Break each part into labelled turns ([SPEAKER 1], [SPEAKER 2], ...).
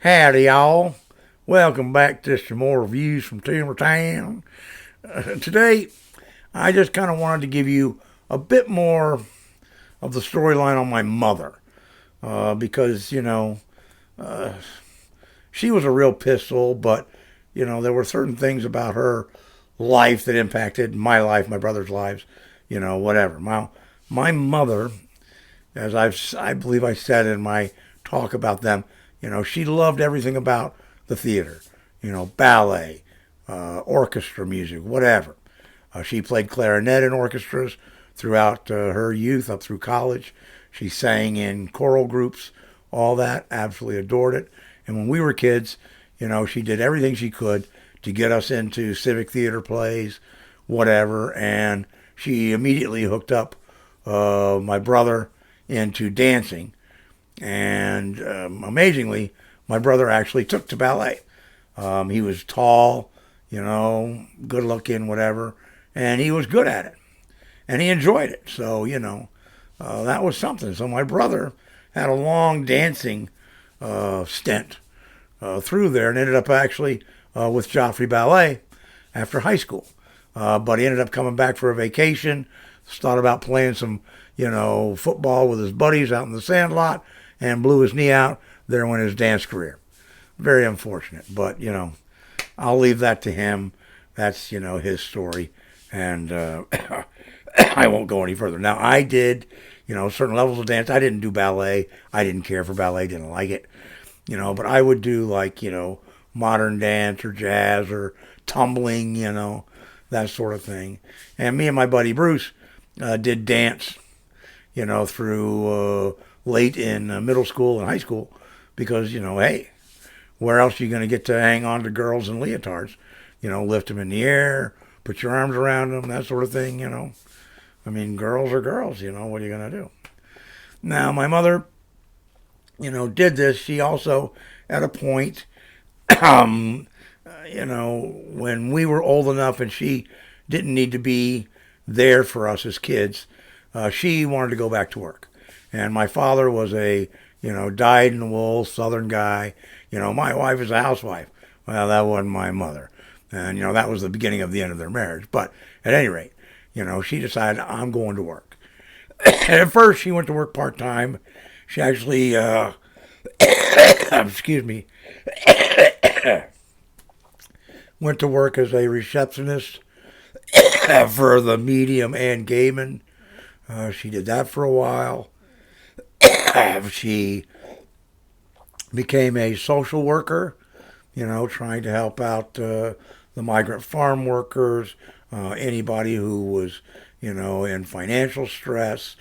[SPEAKER 1] Howdy, y'all. Welcome back to some more reviews from Timber Town. Today, I just kind of wanted to give you a bit more of the storyline on my mother. Because, she was a real pistol, but, there were certain things about her life that impacted my life, my brother's lives, whatever. My mother, I believe I said in my talk about them, she loved everything about the theater, ballet, orchestra music, whatever. She played clarinet in orchestras throughout her youth up through college. She sang in choral groups, all that, absolutely adored it. And when we were kids, she did everything she could to get us into civic theater plays, whatever. And she immediately hooked up my brother into dancing. And amazingly, my brother actually took to ballet. He was tall, good looking, whatever, and he was good at it. And he enjoyed it. So, that was something. So my brother had a long dancing stint through there and ended up actually with Joffrey Ballet after high school. But he ended up coming back for a vacation, thought about playing some, football with his buddies out in the sandlot, and blew his knee out. There went his dance career. Very unfortunate, but I'll leave that to him. That's his story, and I won't go any further. Now I did, certain levels of dance. I didn't do ballet. I didn't care for ballet. Didn't like it, But I would do like modern dance or jazz or tumbling, that sort of thing. And me and my buddy Bruce did dance, through late in middle school and high school because, hey, where else are you going to get to hang on to girls in leotards? Lift them in the air, put your arms around them, that sort of thing, I mean, girls are girls, what are you going to do? Now, my mother, did this. She also, at a point, when we were old enough and she didn't need to be there for us as kids, she wanted to go back to work. And my father was a, dyed-in-the-wool Southern guy. My wife is a housewife. Well, that wasn't my mother. And, that was the beginning of the end of their marriage. But at any rate, she decided, I'm going to work. And at first, she went to work part-time. She actually, excuse me, went to work as a receptionist for the Medium and Gaiman. She did that for a while. She became a social worker, trying to help out the migrant farm workers, anybody who was, in financial stress,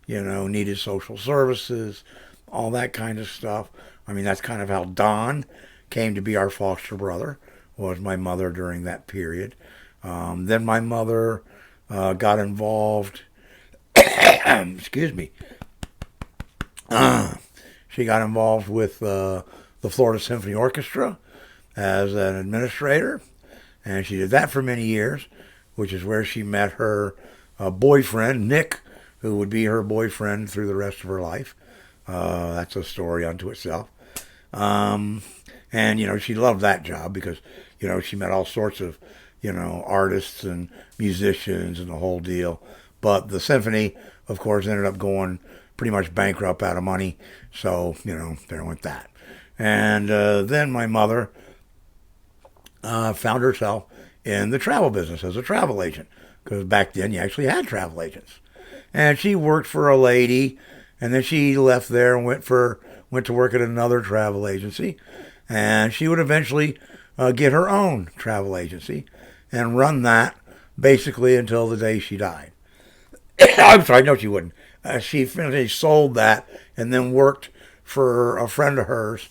[SPEAKER 1] needed social services, all that kind of stuff. I mean, that's kind of how Don came to be our foster brother, was my mother during that period. Then my mother got involved, excuse me, she got involved with the Florida Symphony Orchestra as an administrator, and she did that for many years, which is where she met her boyfriend, Nick, who would be her boyfriend through the rest of her life. That's a story unto itself. And, she loved that job because, she met all sorts of, artists and musicians and the whole deal. But the symphony, of course, ended up going pretty much bankrupt out of money. So, there went that. And then my mother found herself in the travel business as a travel agent. Because back then you actually had travel agents. And she worked for a lady, and then she left there and went to work at another travel agency. And she would eventually get her own travel agency and run that basically until the day she died. I'm sorry, no, she wouldn't. She finished, sold that, and then worked for a friend of hers,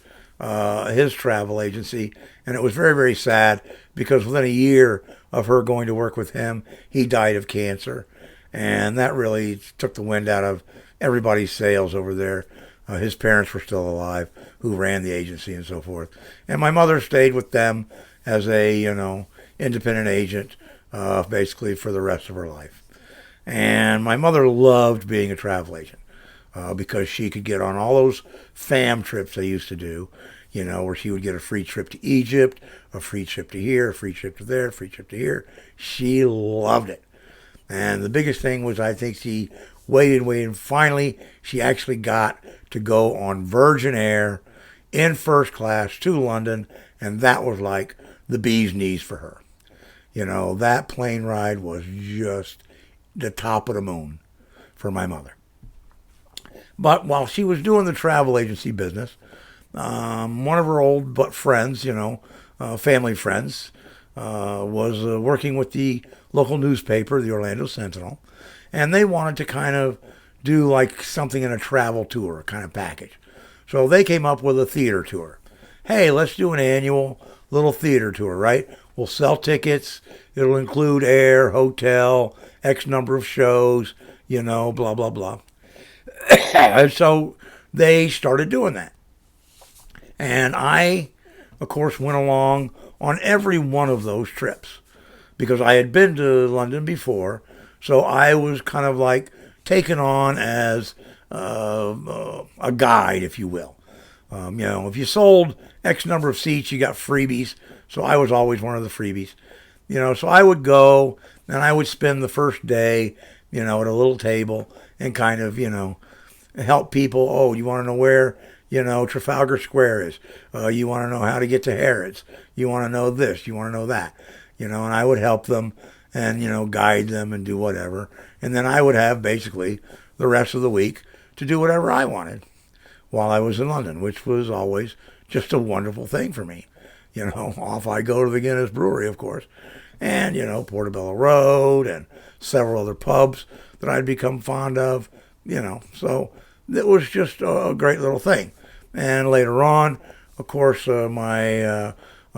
[SPEAKER 1] his travel agency. And it was very, very sad because within a year of her going to work with him, he died of cancer. And that really took the wind out of everybody's sails over there. His parents were still alive, who ran the agency and so forth. And my mother stayed with them as a, independent agent, basically for the rest of her life. And my mother loved being a travel agent because she could get on all those fam trips they used to do. where she would get a free trip to Egypt, a free trip to here, a free trip to there, a free trip to here. She loved it. And the biggest thing was I think she waited, and finally she actually got to go on Virgin Air in first class to London, and that was like the bee's knees for her. That plane ride was just the top of the moon for my mother. But while she was doing the travel agency business, one of her old friends, family friends, was working with the local newspaper, the Orlando Sentinel, and they wanted to kind of do like something in a travel tour kind of package. So they came up with a theater tour. Hey, let's do an annual little theater tour, right? We'll sell tickets. It'll include air, hotel, X number of shows, blah, blah, blah. And so they started doing that. And I, of course, went along on every one of those trips because I had been to London before. So I was kind of like taken on as a guide, if you will. If you sold X number of seats, you got freebies. So I was always one of the freebies. So I would go and I would spend the first day, at a little table and kind of, help people. Oh, you want to know where, Trafalgar Square is? You want to know how to get to Harrods? You want to know this? You want to know that? And I would help them and, guide them and do whatever. And then I would have basically the rest of the week to do whatever I wanted while I was in London, which was always just a wonderful thing for me. Off I go to the Guinness Brewery, of course, and, Portobello Road and several other pubs that I'd become fond of, So it was just a great little thing. And later on, of course, my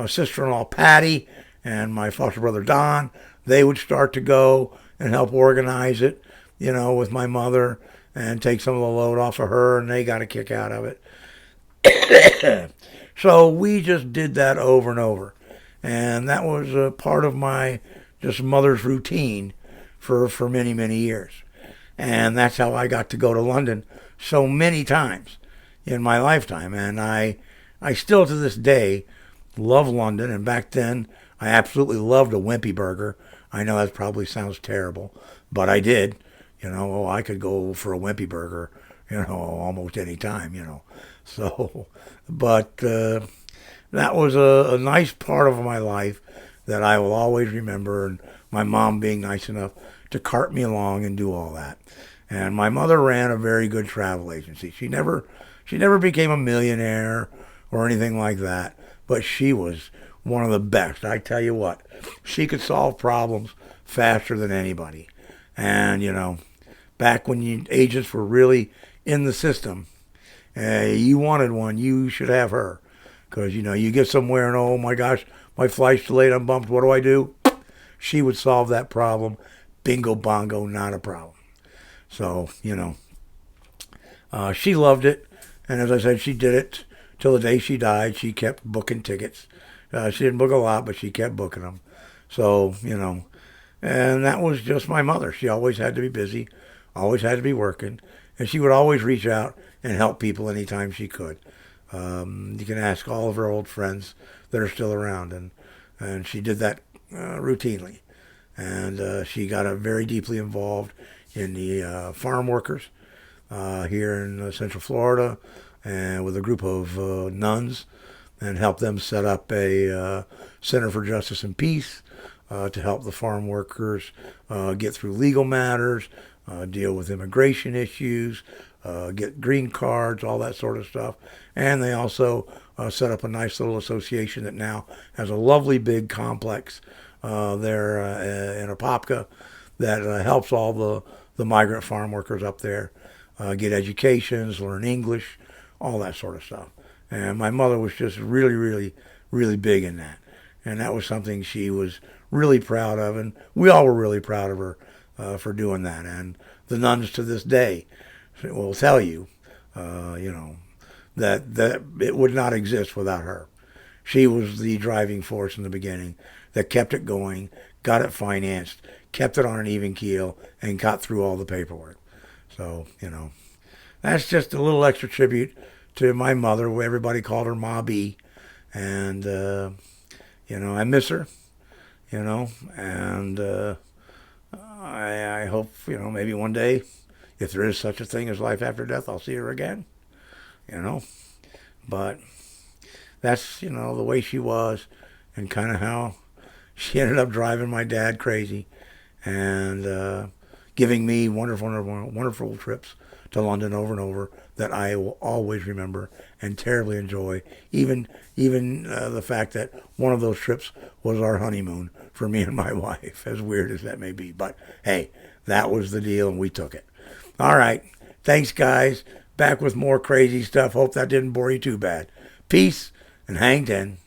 [SPEAKER 1] sister-in-law, Patty, and my foster brother, Don, they would start to go and help organize it, with my mother and take some of the load off of her, and they got a kick out of it. So we just did that over and over. And that was a part of my just mother's routine for many, many years. And that's how I got to go to London so many times in my lifetime. And I still to this day love London. And back then, I absolutely loved a Wimpy burger. I know that probably sounds terrible, but I did. I could go for a Wimpy burger, almost any time, So, but that was a nice part of my life that I will always remember. And my mom being nice enough to cart me along and do all that. And my mother ran a very good travel agency. She never became a millionaire or anything like that, but she was one of the best. I tell you what, she could solve problems faster than anybody. And, back when agents were really in the system, you wanted one, you should have her. Because, you get somewhere and, oh my gosh, my flight's delayed, I'm bumped, what do I do? She would solve that problem. Bingo bongo, not a problem. So, she loved it. And as I said, she did it till the day she died. She kept booking tickets. She didn't book a lot, but she kept booking them. So, and that was just my mother. She always had to be busy, always had to be working. And she would always reach out and help people anytime she could. You can ask all of her old friends that are still around. And she did that routinely. And she got very deeply involved in the farm workers here in Central Florida, and with a group of nuns, and helped them set up a Center for Justice and Peace to help the farm workers get through legal matters, deal with immigration issues, get green cards, all that sort of stuff. And they also set up a nice little association that now has a lovely big complex there in Apopka that helps all the migrant farm workers up there get educations, learn English, all that sort of stuff. And my mother was just really, really, really big in that. And that was something she was really proud of, and we all were really proud of her for doing that. And the nuns to this day will tell you, that it would not exist without her. She was the driving force in the beginning that kept it going, got it financed, kept it on an even keel, and got through all the paperwork. So, that's just a little extra tribute to my mother. Everybody called her MaB. And, I miss her, and I hope, maybe one day, if there is such a thing as life after death, I'll see her again, you know. But that's, the way she was, and kind of how she ended up driving my dad crazy, and giving me wonderful, wonderful trips to London over and over that I will always remember and terribly enjoy. Even the fact that one of those trips was our honeymoon for me and my wife, as weird as that may be. But hey, that was the deal, and we took it. All right. Thanks, guys. Back with more crazy stuff. Hope that didn't bore you too bad. Peace and hang ten.